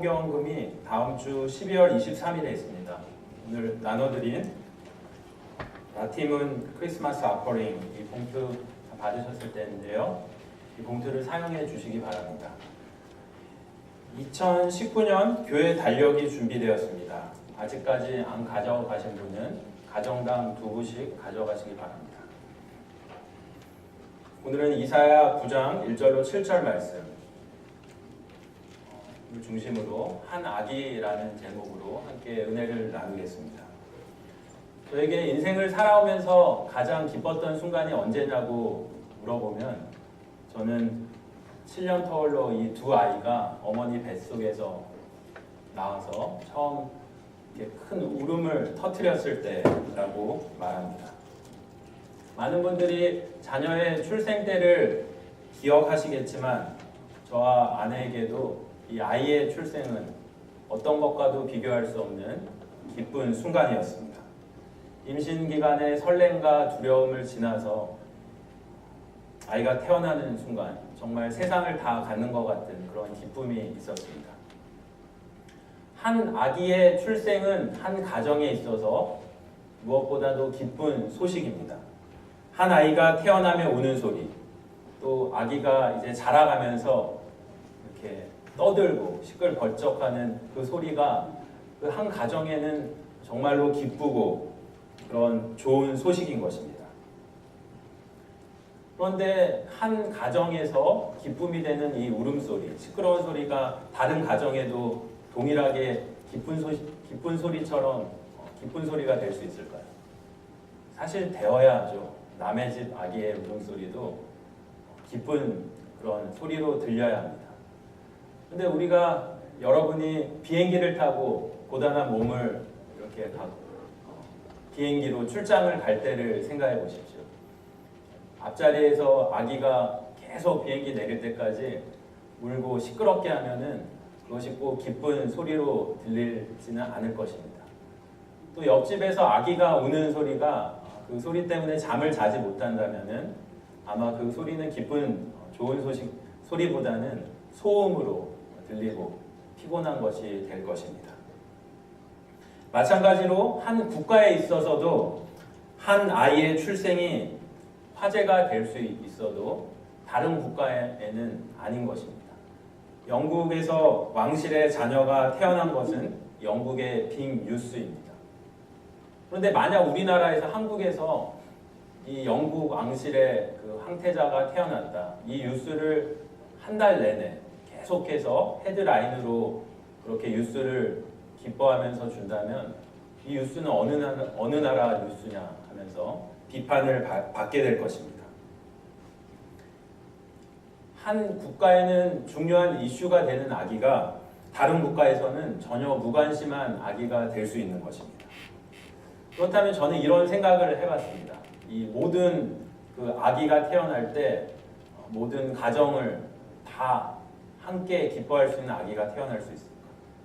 성경금이 다음 주 12월 23일에 있습니다. 오늘 나눠드린 라팀은 크리스마스 아퍼링 이 봉투 받으셨을 때인데요. 이 봉투를 사용해 주시기 바랍니다. 2019년 교회 달력이 준비되었습니다. 아직까지 안 가져가신 분은 가정당 2부씩 가져가시기 바랍니다. 오늘은 이사야 9장 1절로 7절 말씀 중심으로 한 아기라는 제목으로 함께 은혜를 나누겠습니다. 저에게 인생을 살아오면서 가장 기뻤던 순간이 언제냐고 물어보면 저는 7년 터울로 이 두 아이가 어머니 뱃속에서 나와서 처음 이렇게 큰 울음을 터뜨렸을 때라고 말합니다. 많은 분들이 자녀의 출생 때를 기억하시겠지만 저와 아내에게도 이 아이의 출생은 어떤 것과도 비교할 수 없는 기쁜 순간이었습니다. 임신 기간의 설렘과 두려움을 지나서 아이가 태어나는 순간 정말 세상을 다 갖는 것 같은 그런 기쁨이 있었습니다. 한 아기의 출생은 한 가정에 있어서 무엇보다도 기쁜 소식입니다. 한 아이가 태어나며 우는 소리, 또 아기가 이제 자라가면서 이렇게 떠들고 시끌벅적하는 그 소리가 그 한 가정에는 정말로 기쁘고 그런 좋은 소식인 것입니다. 그런데 한 가정에서 기쁨이 되는 이 울음소리, 시끄러운 소리가 다른 가정에도 동일하게 기쁜 소리처럼 기쁜 소리가 될 수 있을까요? 사실 되어야 하죠. 남의 집 아기의 울음소리도 기쁜 그런 소리로 들려야 합니다. 근데 우리가 여러분이 비행기를 타고 고단한 몸을 이렇게 비행기로 출장을 갈 때를 생각해 보십시오. 앞자리에서 아기가 계속 비행기 내릴 때까지 울고 시끄럽게 하면은 그것이 꼭 기쁜 소리로 들리지는 않을 것입니다. 또 옆집에서 아기가 우는 소리가 그 소리 때문에 잠을 자지 못한다면은 아마 그 소리는 기쁜 좋은 소리보다는 소음으로 들리고 피곤한 것이 될 것입니다. 마찬가지로 한 국가에 있어서도 한 아이의 출생이 화제가 될 수 있어도 다른 국가에는 아닌 것입니다. 영국에서 왕실의 자녀가 태어난 것은 영국의 빅 뉴스입니다. 그런데 만약 우리나라에서 한국에서 이 영국 왕실의 그 황태자가 태어났다. 이 뉴스를 한 달 내내 계속해서 헤드라인으로 그렇게 뉴스를 기뻐하면서 준다면 이 뉴스는 어느 나라 뉴스냐 하면서 비판을 받게 될 것입니다. 한 국가에는 중요한 이슈가 되는 아기가 다른 국가에서는 전혀 무관심한 아기가 될 수 있는 것입니다. 그렇다면 저는 이런 생각을 해봤습니다. 이 모든 그 아기가 태어날 때 모든 가정을 다 함께 기뻐할 수 있는 아기가 태어날 수 있습니다.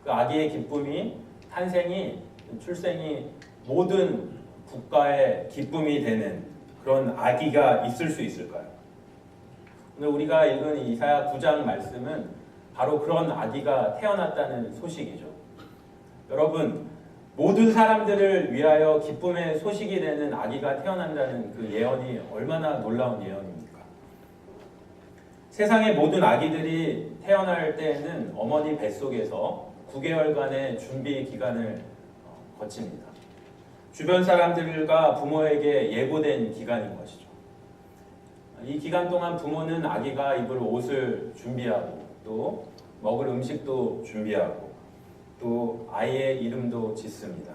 그 아기의 기쁨이 탄생이 출생이 모든 국가의 기쁨이 되는 그런 아기가 있을 수 있을까요? 오늘 우리가 읽은 이사야 9장 말씀은 바로 그런 아기가 태어났다는 소식이죠. 여러분, 모든 사람들을 위하여 기쁨의 소식이 되는 아기가 태어난다는 그 예언이 얼마나 놀라운 예언입니까? 세상의 모든 아기들이 태어날 때에는 어머니 뱃속에서 9개월간의 준비 기간을 거칩니다. 주변 사람들과 부모에게 예고된 기간인 것이죠. 이 기간 동안 부모는 아기가 입을 옷을 준비하고 또 먹을 음식도 준비하고 또 아이의 이름도 짓습니다.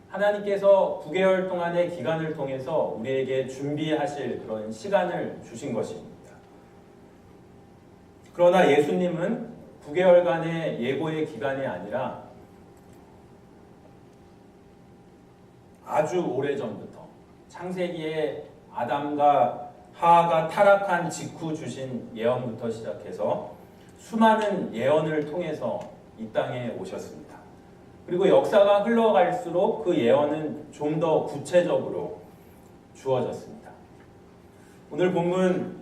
하나님께서 9개월 동안의 기간을 통해서 우리에게 준비하실 그런 시간을 주신 것입니다. 그러나 예수님은 9개월간의 예고의 기간이 아니라 아주 오래전부터 창세기에 아담과 하와가 타락한 직후 주신 예언부터 시작해서 수많은 예언을 통해서 이 땅에 오셨습니다. 그리고 역사가 흘러갈수록 그 예언은 좀 더 구체적으로 주어졌습니다. 오늘 본문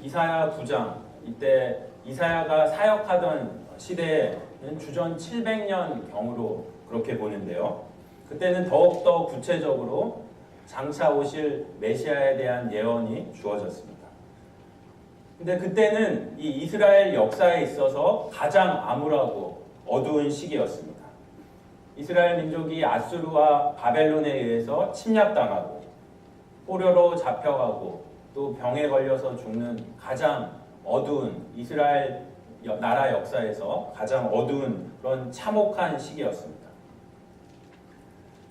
이사야 9장, 이때 이사야가 사역하던 시대는 주전 700년 경으로 그렇게 보는데요. 그때는 더욱더 구체적으로 장차 오실 메시아에 대한 예언이 주어졌습니다. 근데 그때는 이 이스라엘 역사에 있어서 가장 암울하고 어두운 시기였습니다. 이스라엘 민족이 아수르와 바벨론에 의해서 침략당하고 포로로 잡혀가고 또 병에 걸려서 죽는 가장 어두운 이스라엘 나라 역사에서 가장 어두운 그런 참혹한 시기였습니다.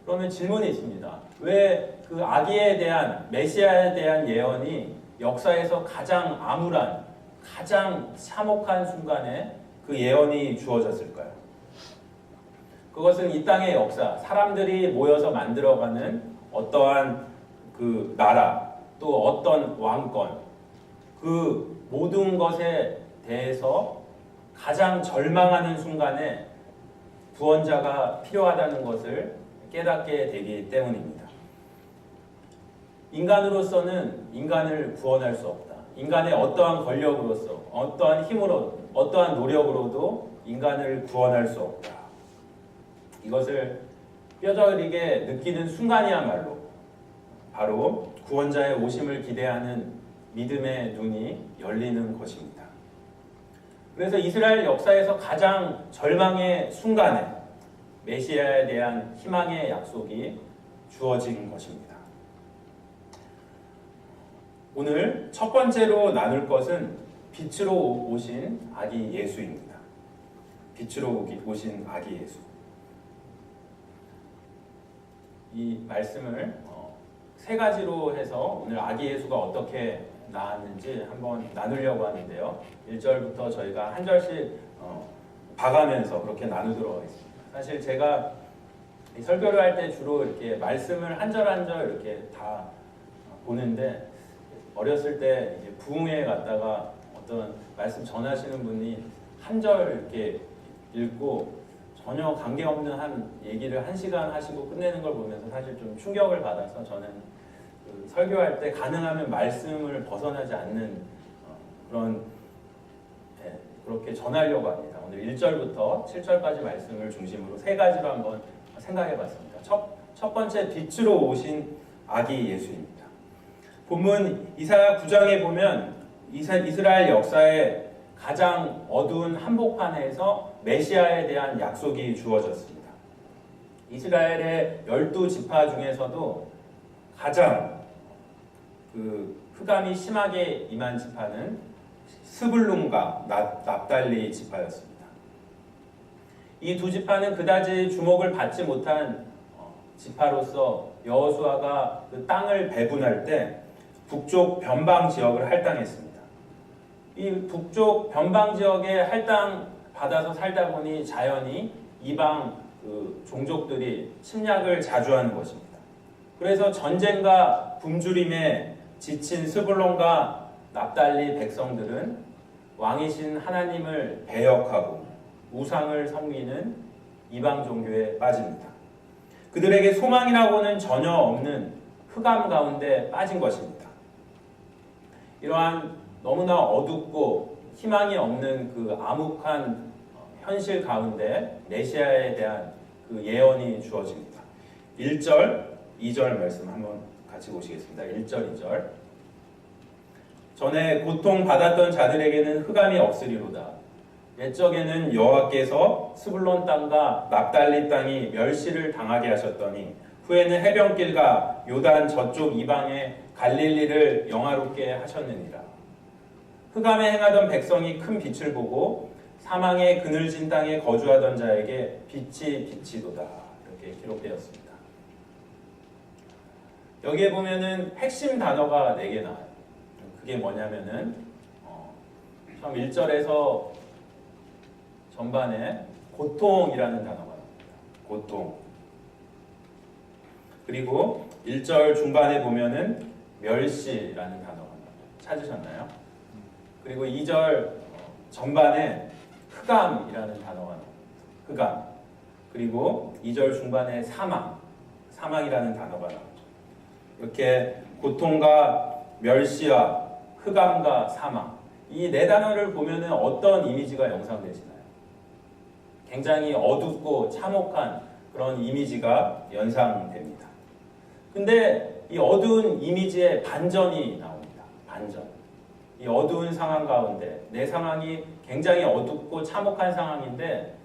그러면 질문이 있습니다. 왜 그 아기에 대한 메시아에 대한 예언이 역사에서 가장 암울한 가장 참혹한 순간에 그 예언이 주어졌을까요? 그것은 이 땅의 역사, 사람들이 모여서 만들어가는 어떠한 그 나라, 또 어떤 왕권, 그 모든 것에 대해서 가장 절망하는 순간에 구원자가 필요하다는 것을 깨닫게 되기 때문입니다. 인간으로서는 인간을 구원할 수 없다. 인간의 어떠한 권력으로서, 어떠한 힘으로, 어떠한 노력으로도 인간을 구원할 수 없다. 이것을 뼈저리게 느끼는 순간이야말로 바로 구원자의 오심을 기대하는 믿음의 눈이 열리는 것입니다. 그래서 이스라엘 역사에서 가장 절망의 순간에 메시아에 대한 희망의 약속이 주어진 것입니다. 오늘 첫 번째로 나눌 것은 빛으로 오신 아기 예수입니다. 빛으로 오신 아기 예수. 이 말씀을 세 가지로 해서 오늘 아기 예수가 어떻게 나왔는지 한번 나누려고 하는데요. 1절부터 저희가 한 절씩 봐가면서 그렇게 나누도록 하겠습니다. 사실 제가 설교를 할 때 주로 이렇게 말씀을 한 절 한 절 이렇게 다 보는데 어렸을 때 이제 부흥회에 갔다가 어떤 말씀 전하시는 분이 한 절 이렇게 읽고 전혀 관계없는 한 얘기를 1시간 하시고 끝내는 걸 보면서 사실 좀 충격을 받아서 저는 그 설교할 때 가능하면 말씀을 벗어나지 않는 그런 그렇게 전하려고 합니다. 오늘 1절부터 7절까지 말씀을 중심으로 세 가지로 한번 생각해 봤습니다. 첫 번째, 빛으로 오신 아기 예수입니다. 본문 이사야 9장에 보면 이스라엘 역사의 가장 어두운 한복판에서 메시아에 대한 약속이 주어졌습니다. 이스라엘의 12지파 중에서도 가장 그 흑암이 심하게 임한 지파는 스불룬과 납달리 지파였습니다. 이 두 지파는 그다지 주목을 받지 못한 지파로서 여호수아가 그 땅을 배분할 때 북쪽 변방 지역을 할당했습니다. 이 북쪽 변방 지역에 할당 받아서 살다 보니 자연히 이방 그 종족들이 침략을 자주 하는 것입니다. 그래서 전쟁과 굶주림에 지친 스불론과 납달리 백성들은 왕이신 하나님을 배역하고 우상을 섬기는 이방 종교에 빠집니다. 그들에게 소망이라고는 전혀 없는 흑암 가운데 빠진 것입니다. 이러한 너무나 어둡고 희망이 없는 그 암흑한 현실 가운데 메시아에 대한 그 예언이 주어집니다. 1절, 2절 말씀 한번 같이 보시겠습니다. 1절, 2절. 전에 고통받았던 자들에게는 흑암이 없으리로다. 옛적에는 여호와께서 스불론 땅과 납달리 땅이 멸시를 당하게 하셨더니 후에는 해변길과 요단 저쪽 이방의 갈릴리를 영화롭게 하셨느니라. 흑암에 행하던 백성이 큰 빛을 보고 사망의 그늘진 땅에 거주하던 자에게 빛이 비치도다. 이렇게 기록되었습니다. 여기에 보면은 핵심 단어가 4개 나와요. 그게 뭐냐면은 처음 1절에서 전반에 고통이라는 단어가 나옵니다. 고통. 그리고 1절 중반에 보면은 멸시라는 단어가 나옵니다. 찾으셨나요? 그리고 2절 전반에 흑암이라는 단어가 나옵니다. 흑암. 그리고 2절 중반에 사망이라는 단어가 나오죠. 이렇게 고통과 멸시와 흑암과 사망, 이 4단어를 보면은 어떤 이미지가 연상되시나요? 굉장히 어둡고 참혹한 그런 이미지가 연상됩니다. 근데 이 어두운 이미지에 반전이 나옵니다. 반전. 이 어두운 상황 가운데 내 상황이 굉장히 어둡고 참혹한 상황인데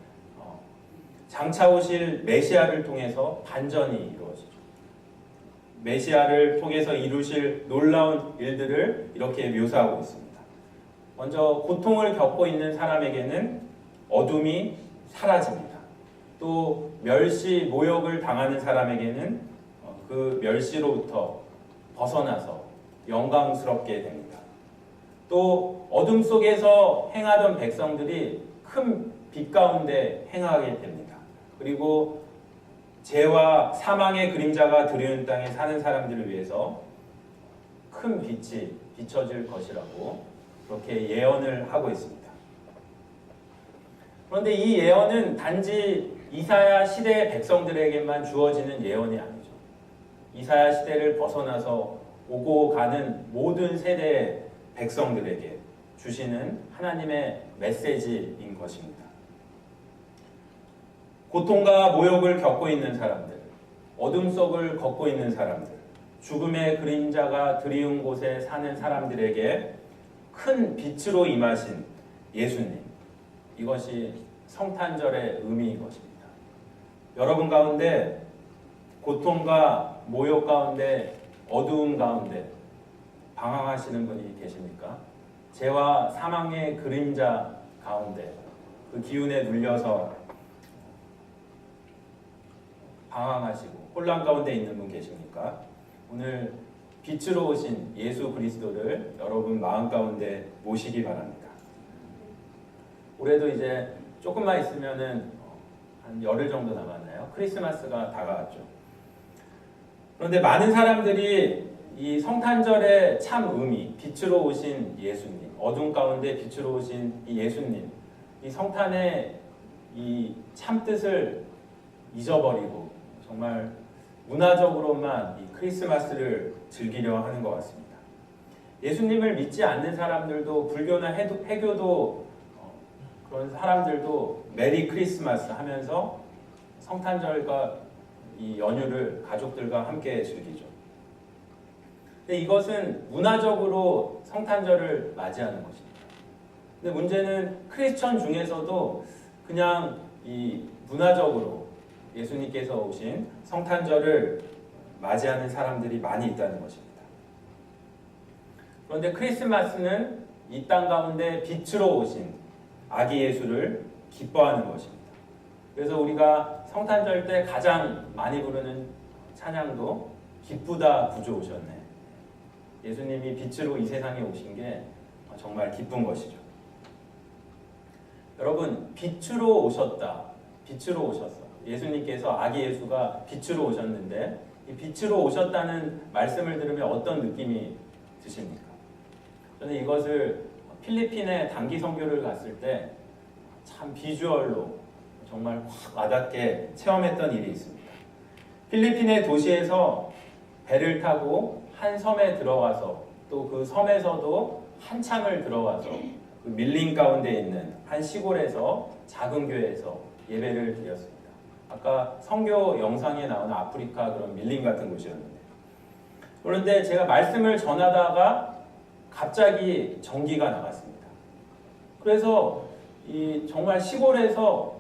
장차 오실 메시아를 통해서 반전이 이루어지죠. 메시아를 통해서 이루실 놀라운 일들을 이렇게 묘사하고 있습니다. 먼저 고통을 겪고 있는 사람에게는 어둠이 사라집니다. 또 멸시, 모욕을 당하는 사람에게는 그 멸시로부터 벗어나서 영광스럽게 됩니다. 또 어둠 속에서 행하던 백성들이 큰 빛 가운데 행하게 됩니다. 그리고 죄와 사망의 그림자가 드리운 땅에 사는 사람들을 위해서 큰 빛이 비춰질 것이라고 그렇게 예언을 하고 있습니다. 그런데 이 예언은 단지 이사야 시대의 백성들에게만 주어지는 예언이 아니죠. 이사야 시대를 벗어나서 오고 가는 모든 세대의 백성들에게 주시는 하나님의 메시지인 것입니다. 고통과 모욕을 겪고 있는 사람들, 어둠 속을 걷고 있는 사람들, 죽음의 그림자가 드리운 곳에 사는 사람들에게 큰 빛으로 임하신 예수님, 이것이 성탄절의 의미인 것입니다. 여러분 가운데 고통과 모욕 가운데 어두움 가운데 방황하시는 분이 계십니까? 죄와 사망의 그림자 가운데 그 기운에 눌려서 방황하시고 혼란 가운데 있는 분 계십니까? 오늘 빛으로 오신 예수 그리스도를 여러분 마음 가운데 모시기 바랍니다. 올해도 이제 조금만 있으면은 한 열흘 정도 남았나요? 크리스마스가 다가왔죠. 그런데 많은 사람들이 이 성탄절의 참 의미, 빛으로 오신 예수님, 어둠 가운데 빛으로 오신 이 예수님, 이 성탄의 이 참 뜻을 잊어버리고 정말 문화적으로만 이 크리스마스를 즐기려 하는 것 같습니다. 예수님을 믿지 않는 사람들도 불교나 해교도 그런 사람들도 메리 크리스마스 하면서 성탄절과 이 연휴를 가족들과 함께 즐기죠. 근데 이것은 문화적으로 성탄절을 맞이하는 것입니다. 근데 문제는 크리스천 중에서도 그냥 이 문화적으로 예수님께서 오신 성탄절을 맞이하는 사람들이 많이 있다는 것입니다. 그런데 크리스마스는 이 땅 가운데 빛으로 오신 아기 예수를 기뻐하는 것입니다. 그래서 우리가 성탄절 때 가장 많이 부르는 찬양도 기쁘다 구주 오셨네. 예수님이 빛으로 이 세상에 오신 게 정말 기쁜 것이죠. 여러분, 빛으로 오셨다. 빛으로 오셨어. 예수님께서 아기 예수가 빛으로 오셨는데 이 빛으로 오셨다는 말씀을 들으면 어떤 느낌이 드십니까? 저는 이것을 필리핀에 단기 선교를 갔을 때 참 비주얼로 정말 확 와닿게 체험했던 일이 있습니다. 필리핀의 도시에서 배를 타고 한 섬에 들어가서 또 그 섬에서도 한참을 들어가서 그 밀림 가운데 있는 한 시골에서 작은 교회에서 예배를 드렸습니다. 아까 선교 영상에 나오는 아프리카 그런 밀림 같은 곳이었는데, 그런데 제가 말씀을 전하다가 갑자기 전기가 나갔습니다. 그래서 이 정말 시골에서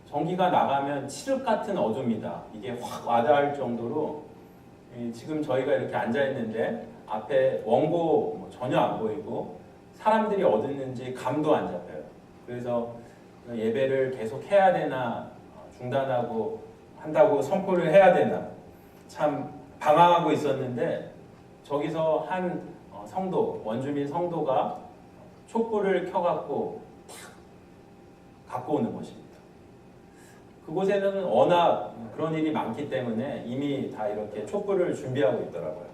전기가 나가면 칠흑 같은 어둠이다. 이게 확 와닿을 정도로 지금 저희가 이렇게 앉아 있는데 앞에 원고 전혀 안 보이고 사람들이 어디 있는지 감도 안 잡혀요. 그래서 예배를 계속 해야 되나 중단하고 한다고 선포를 해야 되나 참 방황하고 있었는데 저기서 한 성도, 원주민 성도가 촛불을 켜갖고 탁 갖고 오는 것입니다. 그곳에는 워낙 그런 일이 많기 때문에 이미 다 이렇게 촛불을 준비하고 있더라고요.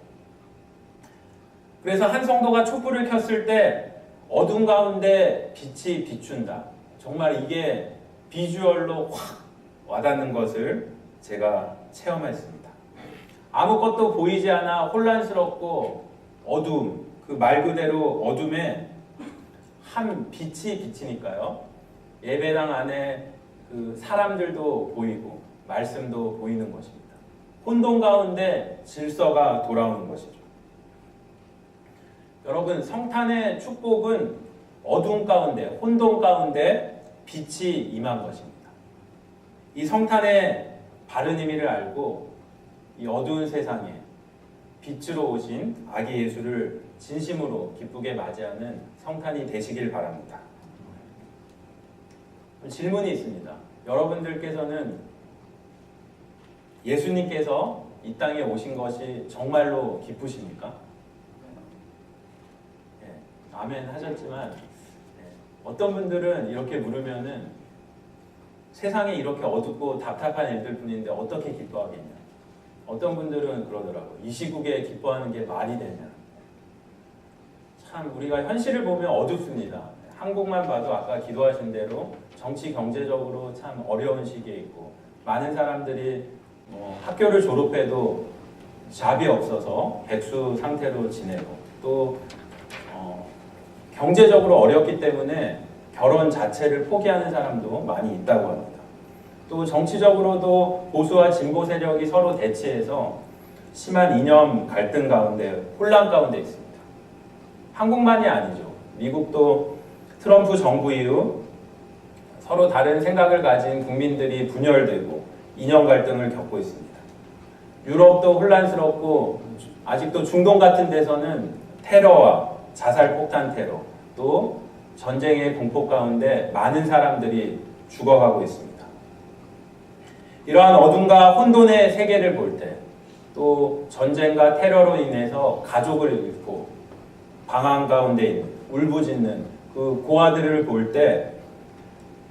그래서 한 성도가 촛불을 켰을 때 어둠 가운데 빛이 비춘다. 정말 이게 비주얼로 확 와닿는 것을 제가 체험했습니다. 아무것도 보이지 않아 혼란스럽고 어둠, 그 말 그대로 어둠에 한 빛이 비치니까요. 예배당 안에 그 사람들도 보이고 말씀도 보이는 것입니다. 혼돈 가운데 질서가 돌아오는 것이죠. 여러분, 성탄의 축복은 어두운 가운데, 혼돈 가운데 빛이 임한 것입니다. 이 성탄의 바른 의미를 알고 이 어두운 세상에 빛으로 오신 아기 예수를 진심으로 기쁘게 맞이하는 성탄이 되시길 바랍니다. 질문이 있습니다. 여러분들께서는 예수님께서 이 땅에 오신 것이 정말로 기쁘십니까? 네, 아멘 하셨지만 어떤 분들은 이렇게 물으면은 세상에 이렇게 어둡고 답답한 일들 뿐인데 어떻게 기뻐하겠냐? 어떤 분들은 그러더라고요. 이 시국에 기뻐하는 게 말이 되냐? 참 우리가 현실을 보면 어둡습니다. 한국만 봐도 아까 기도하신 대로 정치 경제적으로 참 어려운 시기에 있고 많은 사람들이 학교를 졸업해도 잡이 없어서 백수 상태로 지내고 또 경제적으로 어렵기 때문에 결혼 자체를 포기하는 사람도 많이 있다고 합니다. 또 정치적으로도 보수와 진보 세력이 서로 대치해서 심한 이념 갈등 가운데 혼란 가운데 있습니다. 한국만이 아니죠. 미국도 트럼프 정부 이후 서로 다른 생각을 가진 국민들이 분열되고 이념 갈등을 겪고 있습니다. 유럽도 혼란스럽고 아직도 중동 같은 데서는 테러와 자살 폭탄 테러 또 전쟁의 공포 가운데 많은 사람들이 죽어가고 있습니다. 이러한 어둠과 혼돈의 세계를 볼 때 또 전쟁과 테러로 인해서 가족을 잃고 방황 가운데 있는 울부짖는 그 고아들을 볼 때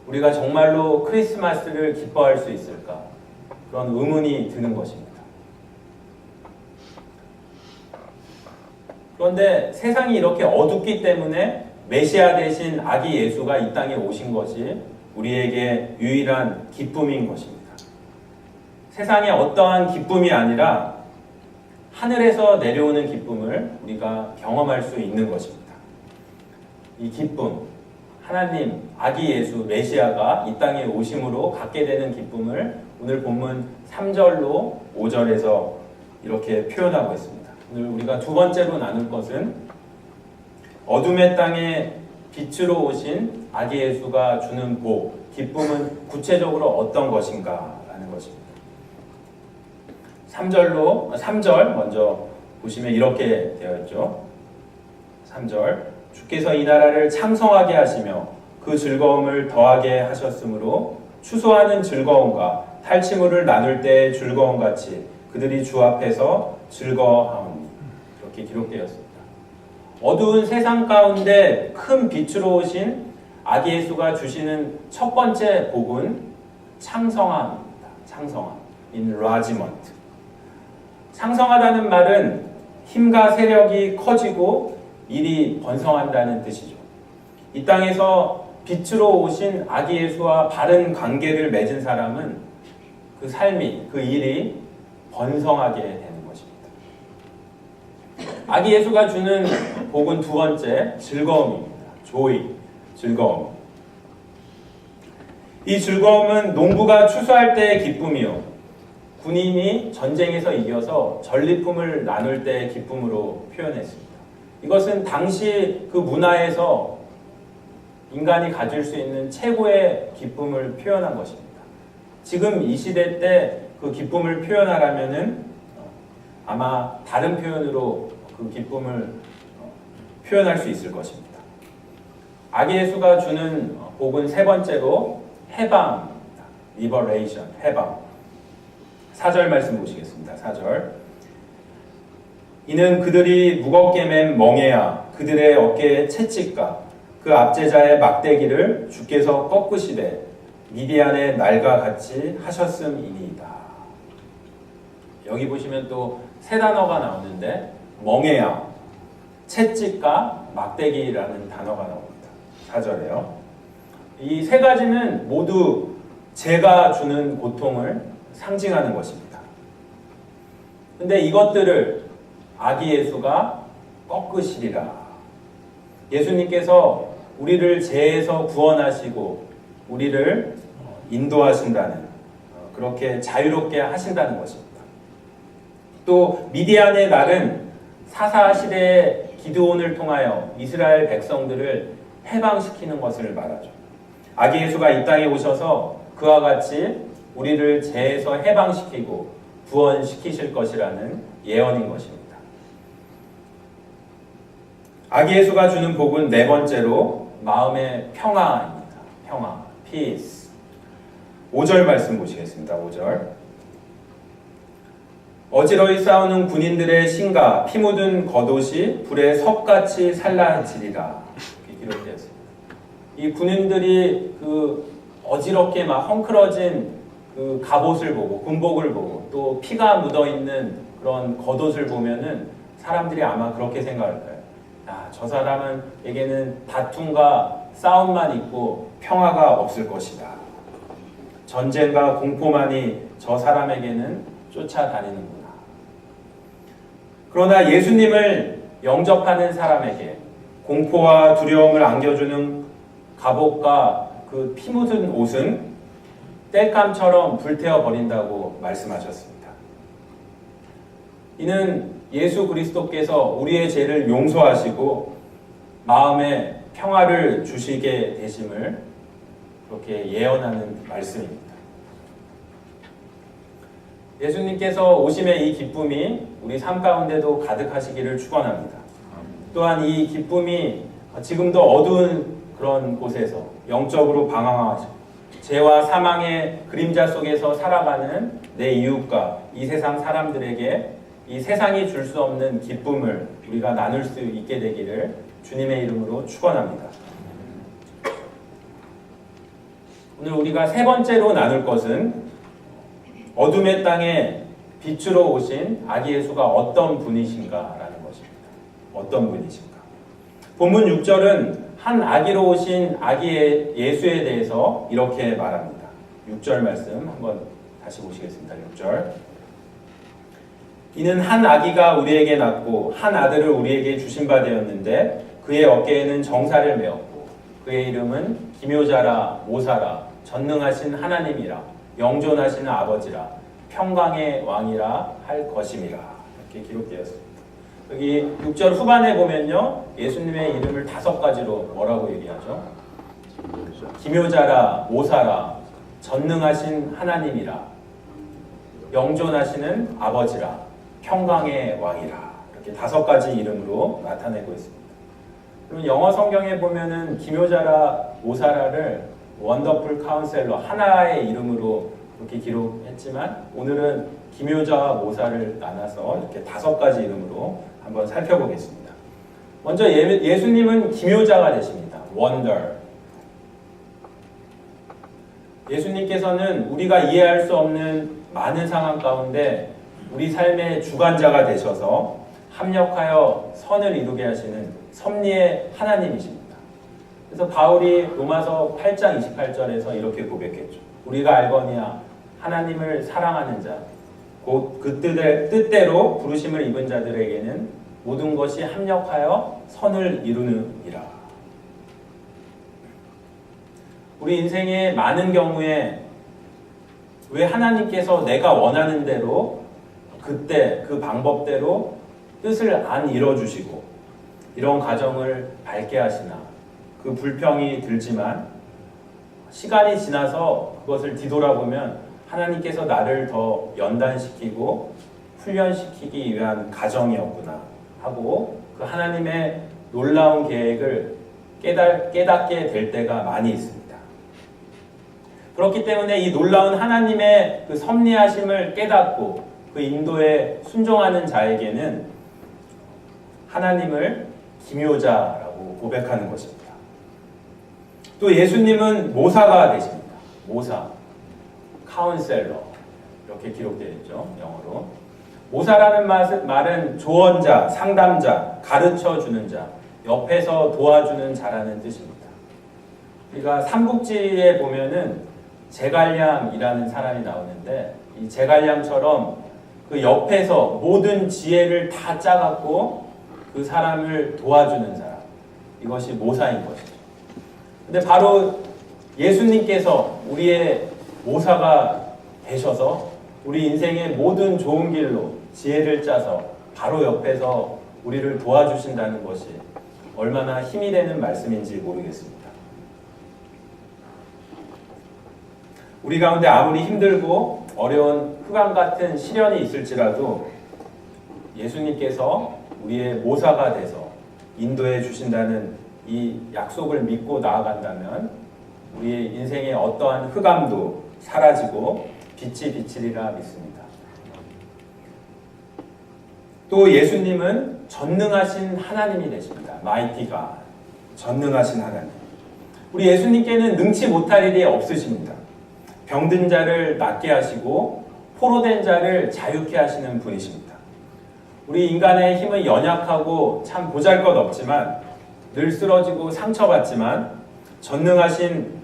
우리가 정말로 크리스마스를 기뻐할 수 있을까? 그런 의문이 드는 것입니다. 그런데 세상이 이렇게 어둡기 때문에 메시아 대신 아기 예수가 이 땅에 오신 것이 우리에게 유일한 기쁨인 것입니다. 세상에 어떠한 기쁨이 아니라 하늘에서 내려오는 기쁨을 우리가 경험할 수 있는 것입니다. 이 기쁨, 하나님, 아기 예수, 메시아가 이 땅에 오심으로 갖게 되는 기쁨을 오늘 본문 3절로 5절에서 이렇게 표현하고 있습니다. 오늘 우리가 두 번째로 나눌 것은 어둠의 땅에 빛으로 오신 아기 예수가 주는 복, 기쁨은 구체적으로 어떤 것인가 라는 것입니다. 3절 먼저 보시면 이렇게 되어 있죠. 3절 주께서 이 나라를 창성하게 하시며 그 즐거움을 더하게 하셨으므로 추수하는 즐거움과 탈취물을 나눌 때의 즐거움같이 그들이 주 앞에서 즐거워하오니 이렇게 기록되었습니다. 어두운 세상 가운데 큰 빛으로 오신 아기 예수가 주시는 첫 번째 복은 창성함입니다. 창성함, enlargement. 창성하다는 말은 힘과 세력이 커지고 일이 번성한다는 뜻이죠. 이 땅에서 빛으로 오신 아기 예수와 바른 관계를 맺은 사람은 그 삶이, 그 일이 번성하게 되는 것입니다. 아기 예수가 주는 복은 두 번째, 즐거움입니다. joy, 즐거움. 이 즐거움은 농부가 추수할 때의 기쁨이요. 군인이 전쟁에서 이겨서 전리품을 나눌 때의 기쁨으로 표현했습니다. 이것은 당시 그 문화에서 인간이 가질 수 있는 최고의 기쁨을 표현한 것입니다. 지금 이 시대 때 그 기쁨을 표현하라면은 아마 다른 표현으로 그 기쁨을 표현할 수 있을 것입니다. 아기 예수가 주는 복은 세 번째로 해방입니다. liberation, 해방. 4절 말씀 보시겠습니다. 4절. 이는 그들이 무겁게 맨 멍에야 그들의 어깨에 채찍과 그 압제자의 막대기를 주께서 꺾으시되 미디안의 날과 같이 하셨음이니이다. 여기 보시면 또 세 단어가 나오는데 멍에야, 채찍과 막대기라는 단어가 나옵니다. 4절에요. 이 세 가지는 모두 죄가 주는 고통을 상징하는 것입니다. 근데 이것들을 아기 예수가 꺾으시리라. 예수님께서 우리를 죄에서 구원하시고 우리를 인도하신다는, 그렇게 자유롭게 하신다는 것입니다. 또 미디안의 날은 사사 시대의 기드온을 통하여 이스라엘 백성들을 해방시키는 것을 말하죠. 아기 예수가 이 땅에 오셔서 그와 같이 우리를 죄에서 해방시키고 구원시키실 것이라는 예언인 것입니다. 아기 예수가 주는 복은 네 번째로 마음의 평화입니다. 평화, peace. 5절 말씀 보시겠습니다. 5절. 어지러이 싸우는 군인들의 신과 피 묻은 겉옷이 불에 섭같이 살라지리라. 이렇게 기록되었습니다. 이 군인들이 그 어지럽게 막 헝클어진 그 갑옷을 보고 군복을 보고 또 피가 묻어 있는 그런 겉옷을 보면은 사람들이 아마 그렇게 생각할 거예요. 아, 저 사람에게는 다툼과 싸움만 있고 평화가 없을 것이다. 전쟁과 공포만이 저 사람에게는 쫓아다니는구나. 그러나 예수님을 영접하는 사람에게 공포와 두려움을 안겨주는 갑옷과 그 피 묻은 옷은 땔감처럼 불태워 버린다고 말씀하셨습니다. 이는 예수 그리스도께서 우리의 죄를 용서하시고 마음에 평화를 주시게 되심을 그렇게 예언하는 말씀입니다. 예수님께서 오심의 이 기쁨이 우리 삶 가운데도 가득하시기를 축원합니다. 또한 이 기쁨이 지금도 어두운 그런 곳에서 영적으로 방황하시고 죄와 사망의 그림자 속에서 살아가는 내 이웃과 이 세상 사람들에게 이 세상이 줄 수 없는 기쁨을 우리가 나눌 수 있게 되기를 주님의 이름으로 축원합니다. 오늘 우리가 세 번째로 나눌 것은 어둠의 땅에 빛으로 오신 아기 예수가 어떤 분이신가라는 것입니다. 어떤 분이신가? 본문 6절은 한 아기로 오신 아기 예수에 대해서 이렇게 말합니다. 6절 말씀 한번 다시 보시겠습니다. 6절. 이는 한 아기가 우리에게 낳고 한 아들을 우리에게 주신 바 되었는데 그의 어깨에는 정사를 메었고 그의 이름은 기묘자라 모사라 전능하신 하나님이라 영존하시는 아버지라 평강의 왕이라 할 것임이라. 이렇게 기록되었습니다. 여기 6절 후반에 보면요, 예수님의 이름을 5가지로 뭐라고 얘기하죠? 기묘자라, 모사라, 전능하신 하나님이라, 영존하시는 아버지라, 평강의 왕이라. 이렇게 5가지 이름으로 나타내고 있습니다. 그럼 영어 성경에 보면은 기묘자라, 모사라를 원더풀 카운셀러, 하나의 이름으로 그렇게 기록했지만 오늘은 기묘자와 모사를 나눠서 이렇게 5가지 이름으로 한번 살펴보겠습니다. 먼저 예수님은 기묘자가 되십니다. Wonder. 예수님께서는 우리가 이해할 수 없는 많은 상황 가운데 우리 삶의 주관자가 되셔서 합력하여 선을 이루게 하시는 섭리의 하나님이십니다. 그래서 바울이 로마서 8장 28절에서 이렇게 고백했죠. 우리가 알거니와 하나님을 사랑하는 자, 곧 그 뜻대로 부르심을 입은 자들에게는 모든 것이 합력하여 선을 이루느니라. 우리 인생의 많은 경우에 왜 하나님께서 내가 원하는 대로 그때 그 방법대로 뜻을 안 이뤄주시고 이런 과정을 밟게 하시나, 그 불평이 들지만 시간이 지나서 그것을 뒤돌아보면 하나님께서 나를 더 연단시키고 훈련시키기 위한 과정이었구나 하고 그 하나님의 놀라운 계획을 깨닫게 될 때가 많이 있습니다. 그렇기 때문에 이 놀라운 하나님의 그 섭리하심을 깨닫고 그 인도에 순종하는 자에게는 하나님을 기묘자라고 고백하는 것입니다. 또 예수님은 모사가 되십니다. 모사, 카운셀러, 이렇게 기록되어 있죠, 영어로. 모사라는 말은 조언자, 상담자, 가르쳐주는 자, 옆에서 도와주는 자라는 뜻입니다. 우리가 삼국지에 보면은 제갈량이라는 사람이 나오는데 이 제갈량처럼 그 옆에서 모든 지혜를 다 짜갖고 그 사람을 도와주는 사람, 이것이 모사인 것이죠. 근데 바로 예수님께서 우리의 모사가 되셔서 우리 인생의 모든 좋은 길로 지혜를 짜서 바로 옆에서 우리를 도와주신다는 것이 얼마나 힘이 되는 말씀인지 모르겠습니다. 우리 가운데 아무리 힘들고 어려운 흑암 같은 시련이 있을지라도 예수님께서 우리의 모사가 돼서 인도해 주신다는 이 약속을 믿고 나아간다면 우리의 인생의 어떠한 흑암도 사라지고 빛이 비치리라 믿습니다. 또 예수님은 전능하신 하나님이 되십니다. Mighty God, 전능하신 하나님. 우리 예수님께는 능치 못할 일이 없으십니다. 병든 자를 낫게 하시고 포로된 자를 자유케 하시는 분이십니다. 우리 인간의 힘은 연약하고 참 보잘것없지만 늘 쓰러지고 상처받지만 전능하신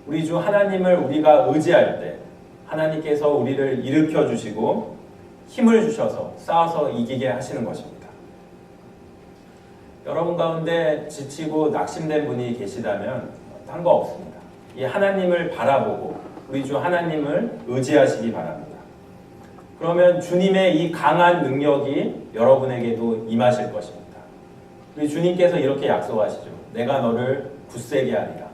우리 주 하나님을 우리가 의지할 때 하나님께서 우리를 일으켜 주시고 힘을 주셔서 싸워서 이기게 하시는 것입니다. 여러분 가운데 지치고 낙심된 분이 계시다면 딴 거 없습니다. 이 하나님을 바라보고 우리 주 하나님을 의지하시기 바랍니다. 그러면 주님의 이 강한 능력이 여러분에게도 임하실 것입니다. 우리 주님께서 이렇게 약속하시죠. 내가 너를 굳세게 하리라.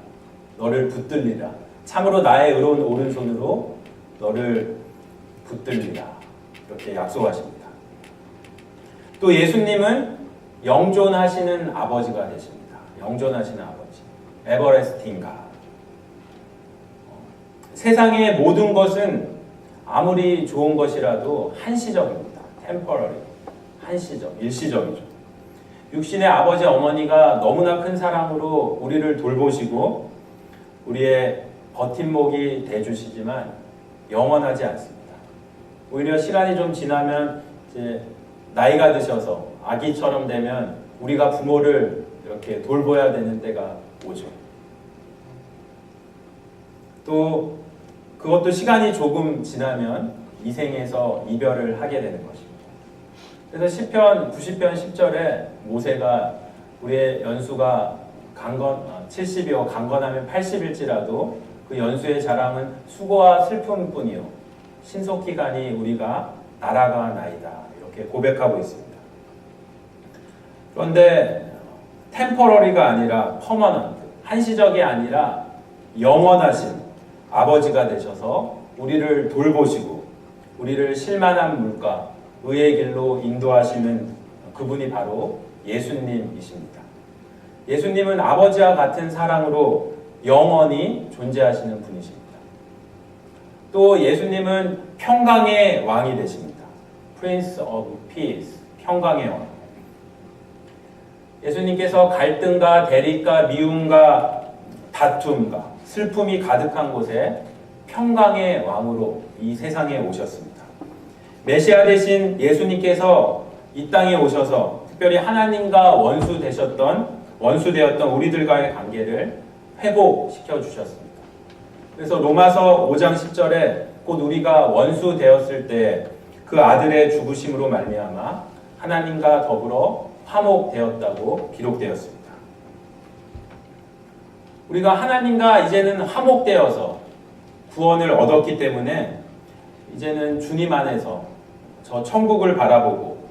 너를 붙들리라. 참으로 나의 의로운 오른손으로 너를 붙들리라. 이렇게 약속하십니다. 또 예수님은 영존하시는 아버지가 되십니다. 영존하시는 아버지. 에버레스팅 갓. 세상의 모든 것은 아무리 좋은 것이라도 한시적입니다. 템퍼러리. 한시적, 일시적이죠. 육신의 아버지 어머니가 너무나 큰 사랑으로 우리를 돌보시고 우리의 버팀목이 돼주시지만 영원하지 않습니다. 오히려 시간이 좀 지나면 이제 나이가 드셔서 아기처럼 되면 우리가 부모를 이렇게 돌봐야 되는 때가 오죠. 또 그것도 시간이 조금 지나면 이 생에서 이별을 하게 되는 것입니다. 그래서 시편 90편 10절에 모세가 우리의 연수가 70이요 강건하면 80일지라도 그 연수의 자랑은 수고와 슬픔뿐이요 신속히 가니 우리가 날아가나이다 이렇게 고백하고 있습니다. 그런데 템포러리가 아니라 퍼머넌트, 한시적이 아니라 영원하신 아버지가 되셔서 우리를 돌보시고 우리를 실만한 물과 의의 길로 인도하시는 그분이 바로 예수님이십니다. 예수님은 아버지와 같은 사랑으로 영원히 존재하시는 분이십니다. 또 예수님은 평강의 왕이 되십니다. Prince of Peace, 평강의 왕. 예수님께서 갈등과 대립과 미움과 다툼과 슬픔이 가득한 곳에 평강의 왕으로 이 세상에 오셨습니다. 메시아 되신 예수님께서 이 땅에 오셔서 특별히 하나님과 원수되었던 우리들과의 관계를 회복시켜 주셨습니다. 그래서 로마서 5장 10절에 곧 우리가 원수 되었을 때 그 아들의 죽으심으로 말미암아 하나님과 더불어 화목되었다고 기록되었습니다. 우리가 하나님과 이제는 화목되어서 구원을 얻었기 때문에 이제는 주님 안에서 저 천국을 바라보고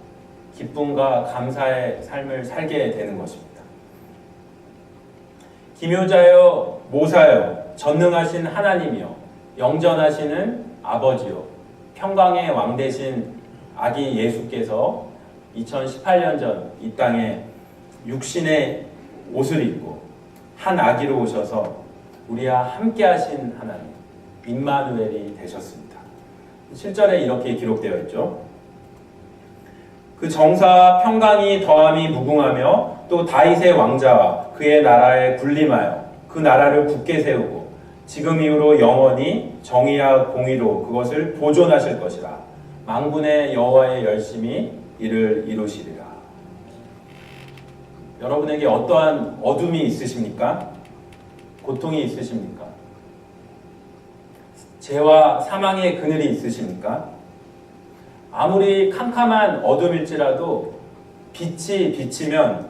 기쁨과 감사의 삶을 살게 되는 것입니다. 기묘자여 모사여 전능하신 하나님이여 영전하시는 아버지여 평강의 왕 되신 아기 예수께서 2018년 전 이 땅에 육신의 옷을 입고 한 아기로 오셔서 우리와 함께 하신 하나님 임마누엘이 되셨습니다. 7절에 이렇게 기록되어 있죠. 그 정사와 평강이 더함이 무궁하며 또 다윗의 왕자와 그의 나라에 군림하여 그 나라를 굳게 세우고 지금 이후로 영원히 정의와 공의로 그것을 보존하실 것이라. 만군의 여호와의 열심히 이를 이루시리라. 여러분에게 어떠한 어둠이 있으십니까? 고통이 있으십니까? 죄와 사망의 그늘이 있으십니까? 아무리 캄캄한 어둠일지라도 빛이 비치면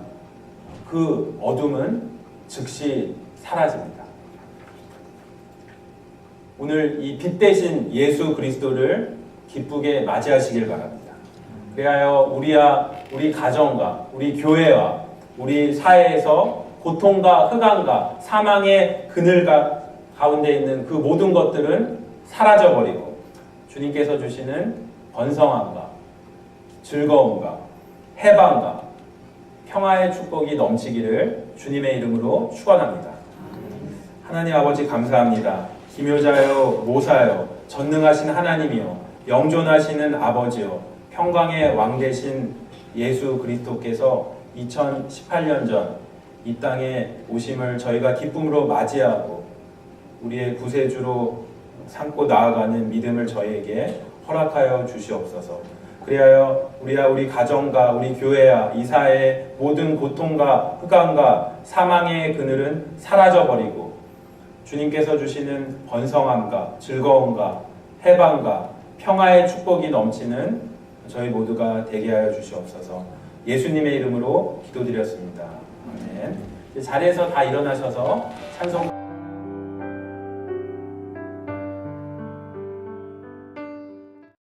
그 어둠은 즉시 사라집니다. 오늘 이 빛 대신 예수 그리스도를 기쁘게 맞이하시길 바랍니다. 그리하여 우리 가정과 우리 교회와 우리 사회에서 고통과 흑암과 사망의 그늘 가운데 있는 그 모든 것들은 사라져버리고 주님께서 주시는 번성함과 즐거움과 해방과 평화의 축복이 넘치기를 주님의 이름으로 축원합니다. 하나님 아버지 감사합니다. 기묘자여 모사여 전능하신 하나님이여 영존하시는 아버지여 평강의 왕 되신 예수 그리스도께서 2018년 전 이 땅에 오심을 저희가 기쁨으로 맞이하고 우리의 구세주로 삼고 나아가는 믿음을 저희에게 허락하여 주시옵소서. 그리하여 우리 가정과 우리 교회와 이 사회의 모든 고통과 흑암과 사망의 그늘은 사라져버리고 주님께서 주시는 번성함과 즐거움과 해방과 평화의 축복이 넘치는 저희 모두가 되게 하여 주시옵소서. 예수님의 이름으로 기도드렸습니다. 아멘. 자리에서 다 일어나셔서 찬송